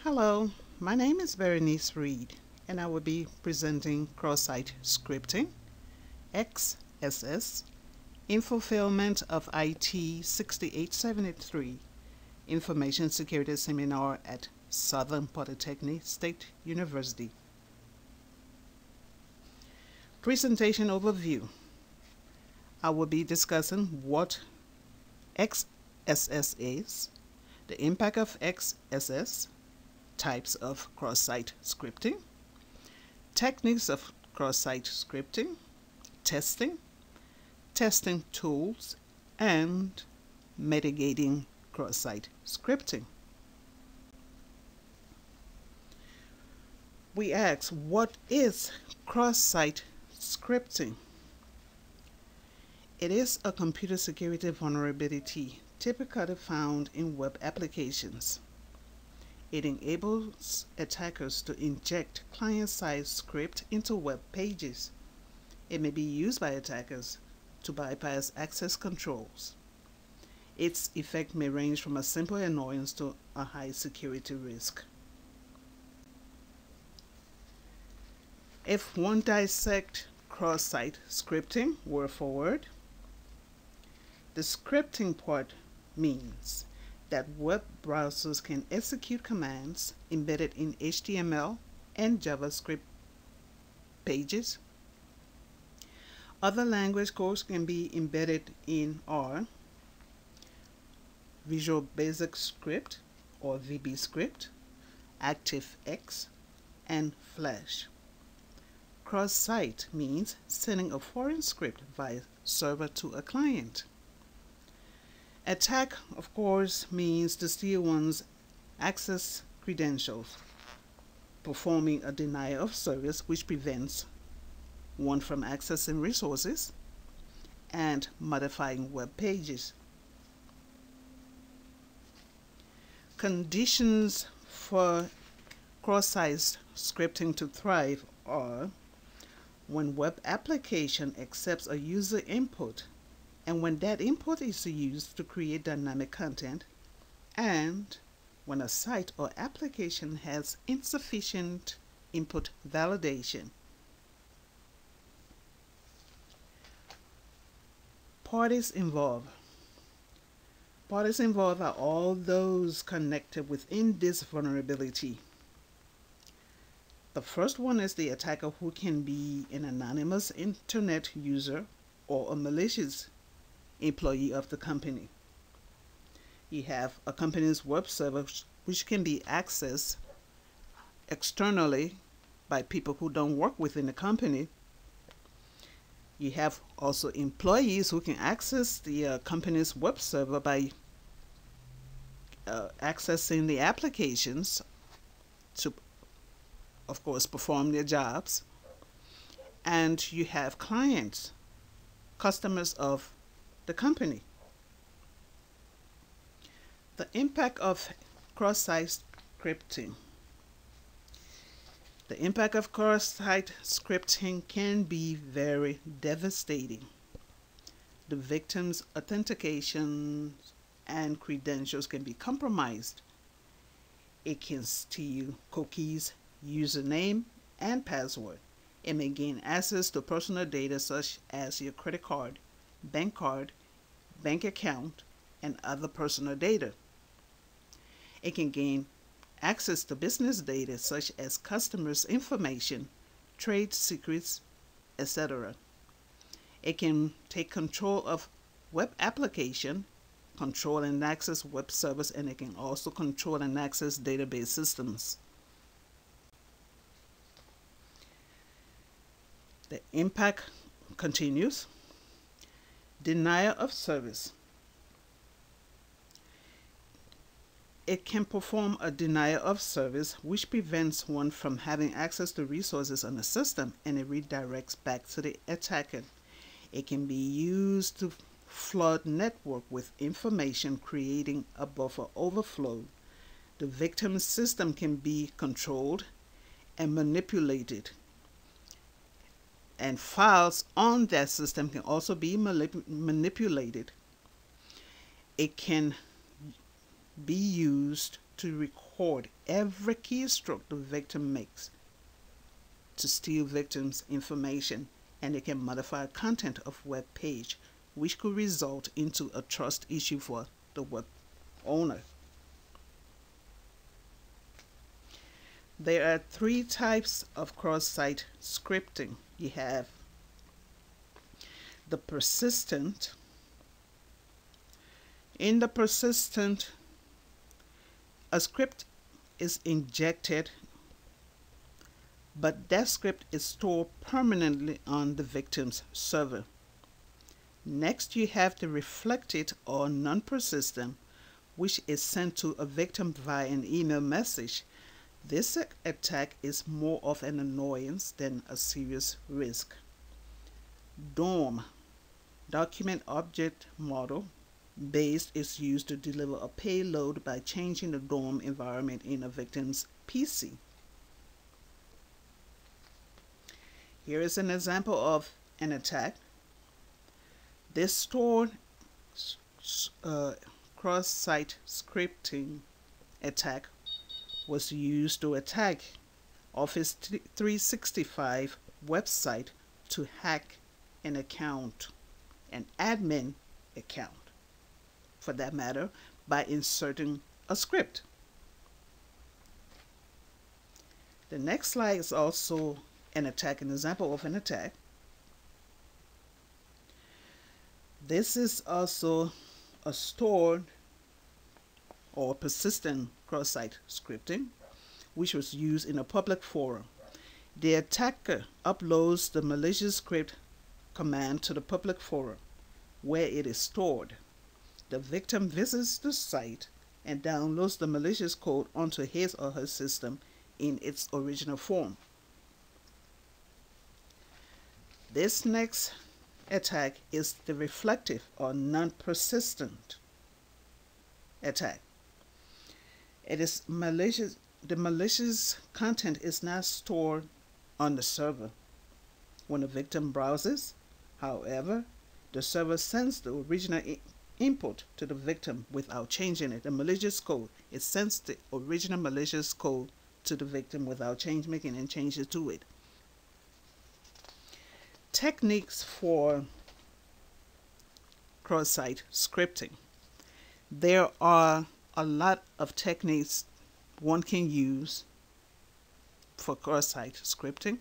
Hello, my name is Berenice Reed, and I will be presenting cross-site scripting, XSS, in fulfillment of IT6873 Information Security Seminar at Southern Polytechnic State University. Presentation overview. I will be discussing what XSS is, the impact of XSS, types of cross-site scripting, techniques of cross-site scripting, testing tools, and mitigating cross-site scripting. We ask, what is cross-site scripting? It is a computer security vulnerability typically found in web applications. It enables attackers to inject client-side script into web pages. It may be used by attackers to bypass access controls. Its effect may range from a simple annoyance to a high security risk. If one dissects cross-site scripting word for word, the scripting part means that web browsers can execute commands embedded in HTML and JavaScript pages. Other language codes can be embedded in R, Visual Basic Script or VB Script, ActiveX, and Flash. Cross-site means sending a foreign script via server to a client. Attack, of course, means to steal one's access credentials, performing a denial of service which prevents one from accessing resources, and modifying web pages. Conditions for cross-site scripting to thrive are when web application accepts a user input and when that input is used to create dynamic content, and when a site or application has insufficient input validation. Parties involved. Parties involved are all those connected within this vulnerability. The first one is the attacker, who can be an anonymous internet user or a malicious employee of the company. You have a company's web server which can be accessed externally by people who don't work within the company. You have also employees who can access the company's web server by accessing the applications to, of course, perform their jobs. And you have clients, customers of the company. The impact of cross-site scripting. The impact of cross-site scripting can be very devastating. The victim's authentication and credentials can be compromised. It can steal cookies, username, and password. It may gain access to personal data such as your credit card, bank account, and other personal data. It can gain access to business data such as customers' information, trade secrets, etc. It can take control of web application, control and access web servers, and it can also control and access database systems. The impact continues. Denial of service. It can perform a denial of service which prevents one from having access to resources on the system, and it redirects back to the attacker. It can be used to flood network with information, creating a buffer overflow. The victim's system can be controlled and manipulated, and files on that system can also be manipulated. It can be used to record every keystroke the victim makes to steal victims' information, and it can modify content of web page, which could result into a trust issue for the web owner. There are three types of cross-site scripting. You have the persistent. In the persistent, a script is injected, but that script is stored permanently on the victim's server. Next, you have the reflected or non-persistent, which is sent to a victim via an email message. This attack is more of an annoyance than a serious risk. DOM, Document Object Model based, is used to deliver a payload by changing the DOM environment in a victim's PC. Here is an example of an attack. This stored cross-site scripting attack was used to attack Office 365 website to hack an account, an admin account for that matter, by inserting a script. The next slide is also an attack, an example of an attack. This is also a stored or persistent cross-site scripting, which was used in a public forum. The attacker uploads the malicious script command to the public forum, where it is stored. The victim visits the site and downloads the malicious code onto his or her system in its original form. This next attack is the reflective or non-persistent attack. It is malicious. The malicious content is not stored on the server when the victim browses. However, the server sends the original input to the victim without changing it. The malicious code, it sends the original malicious code to the victim without making any changes to it. Techniques for cross-site scripting. There are a lot of techniques one can use for cross-site scripting,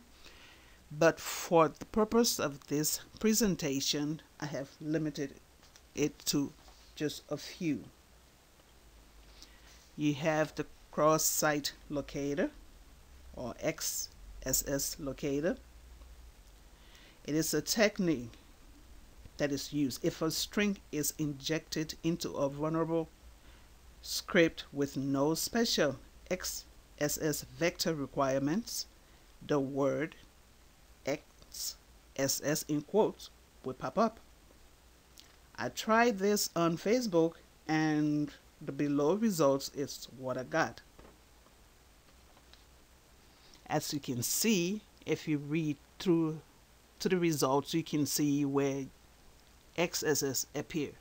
but for the purpose of this presentation, I have limited it to just a few. You have the cross-site locator or XSS locator. It is a technique that is used if a string is injected into a vulnerable script with no special XSS vector requirements. The word XSS in quotes will pop up. I tried this on Facebook, and the below results is what I got. As you can see, if you read through to the results, you can see where XSS appear.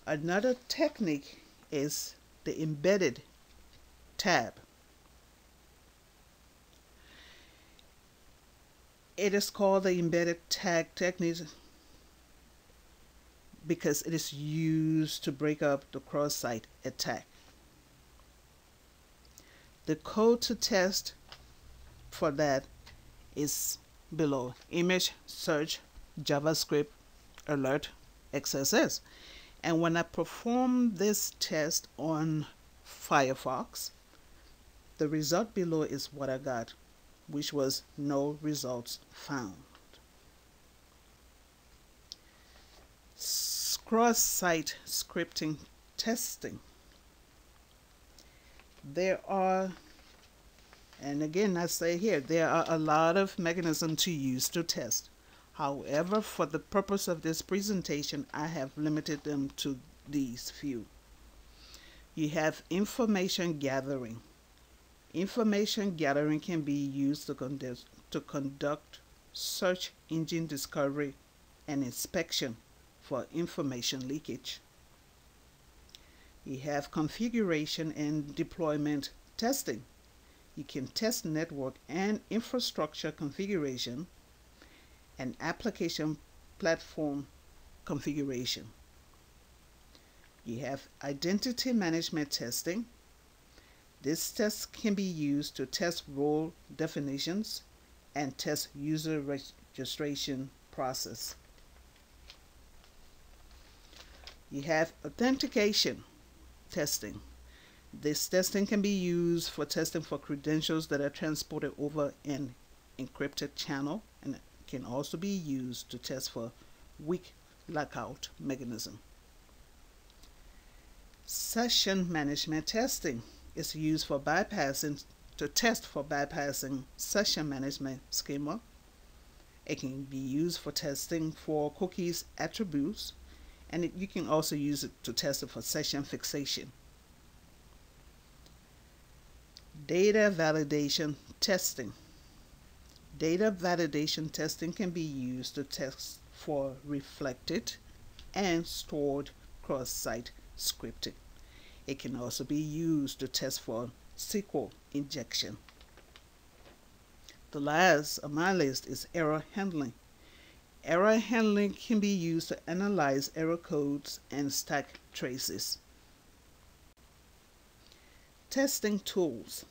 Another technique is the embedded tab. It is called the embedded tag technique because it is used to break up the cross-site attack. The code to test for that is below. Image search JavaScript alert XSS. And when I perform this test on Firefox, the result below is what I got, which was no results found. Cross-site scripting testing. There are, and again I say here, there are a lot of mechanisms to use to test. However, for the purpose of this presentation, I have limited them to these few. You have information gathering. Information gathering can be used to conduct search engine discovery and inspection for information leakage. You have configuration and deployment testing. You can test network and infrastructure configuration and application platform configuration. You have identity management testing. This test can be used to test role definitions and test user registration process. You have authentication testing. This testing can be used for testing for credentials that are transported over an encrypted channel, and it can also be used to test for weak lockout mechanism. Session management testing is used for to test for bypassing session management schema. It can be used for testing for cookies attributes, and you can also use it to test it for session fixation. Data validation testing. Data validation testing can be used to test for reflected and stored cross-site scripting. It can also be used to test for SQL injection. The last on my list is error handling. Error handling can be used to analyze error codes and stack traces. Testing tools.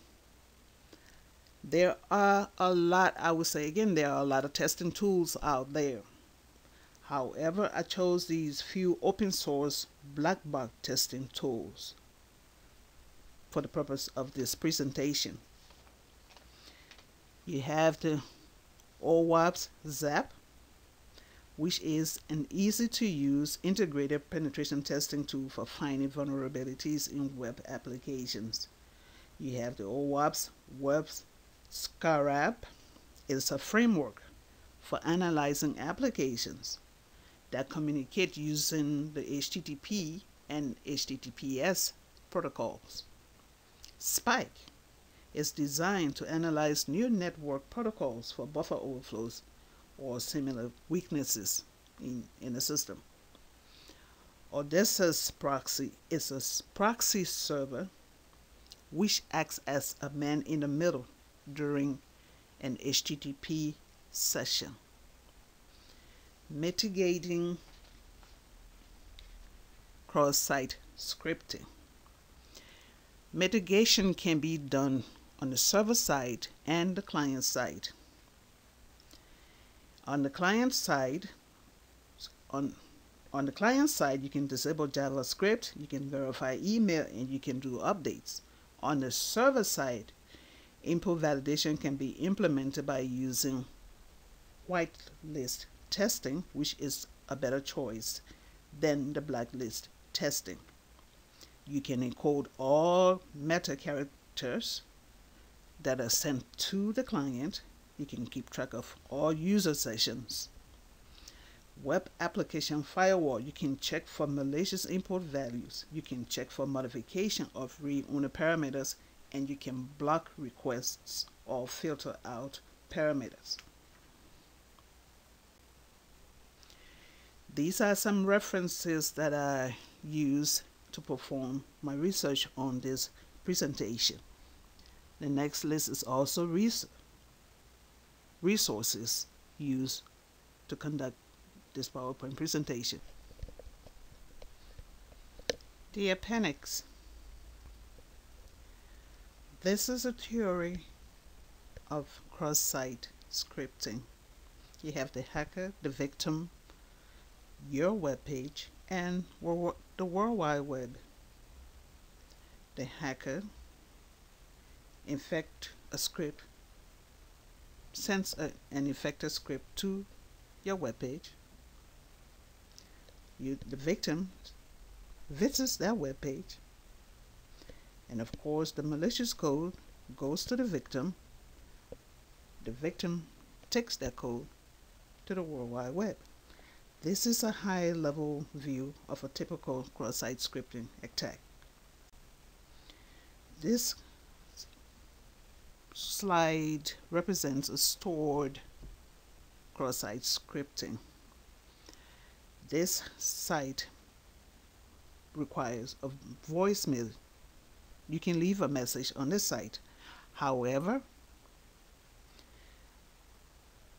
There are a lot, I would say again, there are a lot of testing tools out there. However, I chose these few open source black box testing tools for the purpose of this presentation. You have the OWASP ZAP, which is an easy to use integrated penetration testing tool for finding vulnerabilities in web applications. You have the OWASP Web Scarab. It's a framework for analyzing applications that communicate using the HTTP and HTTPS protocols. Spike is designed to analyze new network protocols for buffer overflows or similar weaknesses in the system. Odessa's proxy is a proxy server which acts as a man in the middle during an HTTP session. Mitigating cross-site scripting. Mitigation can be done on the server side and the client side. On the client side, you can disable JavaScript, you can verify email, and you can do updates. On the server side, input validation can be implemented by using whitelist testing, which is a better choice than the blacklist testing. You can encode all meta characters that are sent to the client. You can keep track of all user sessions. Web application firewall, you can check for malicious input values. You can check for modification of read-only parameters, and you can block requests or filter out parameters. These are some references that I use to perform my research on this presentation. The next list is also resources used to conduct this PowerPoint presentation. The appendix. This is a theory of cross-site scripting. You have the hacker, the victim, your web page, and the World Wide Web. The hacker infects a script, sends an infected script to your web page. The victim visits that web page, and of course the malicious code goes to the victim. The victim takes that code to the World Wide Web. This is a high-level view of a typical cross-site scripting attack. This slide represents a stored cross-site scripting. This site requires a voicemail. You can leave a message on the site. However,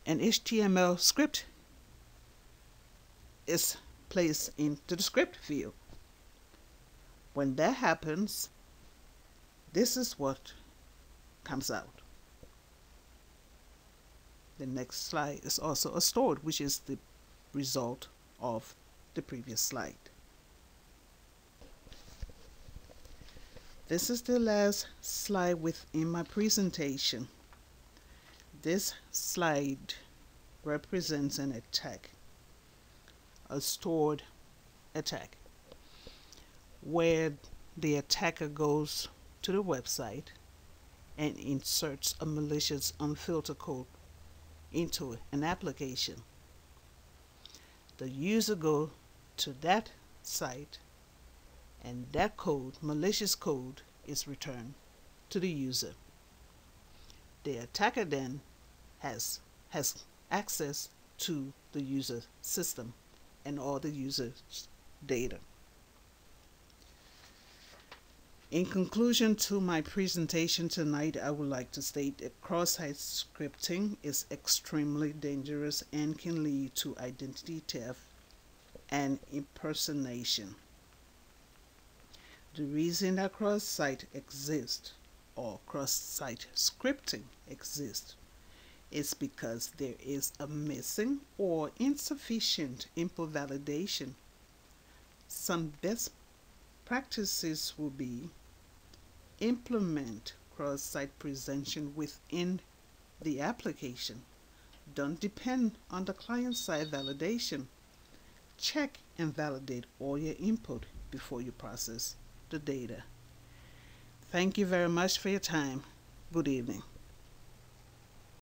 an HTML script is placed into the script field. When that happens, this is what comes out. The next slide is also a stored, which is the result of the previous slide. This is the last slide within my presentation. This slide represents an attack, a stored attack, where the attacker goes to the website and inserts a malicious unfiltered code into an application. The user goes to that site, and that code, malicious code, is returned to the user. The attacker then has access to the user system and all the user's data. In conclusion to my presentation tonight, I would like to state that cross-site scripting is extremely dangerous and can lead to identity theft and impersonation. The reason that cross-site exists, or cross-site scripting exists, is because there is a missing or insufficient input validation. Some best practices will be: implement cross-site presentation within the application. Don't depend on the client-side validation. Check and validate all your input before you process the data. Thank you very much for your time. Good evening.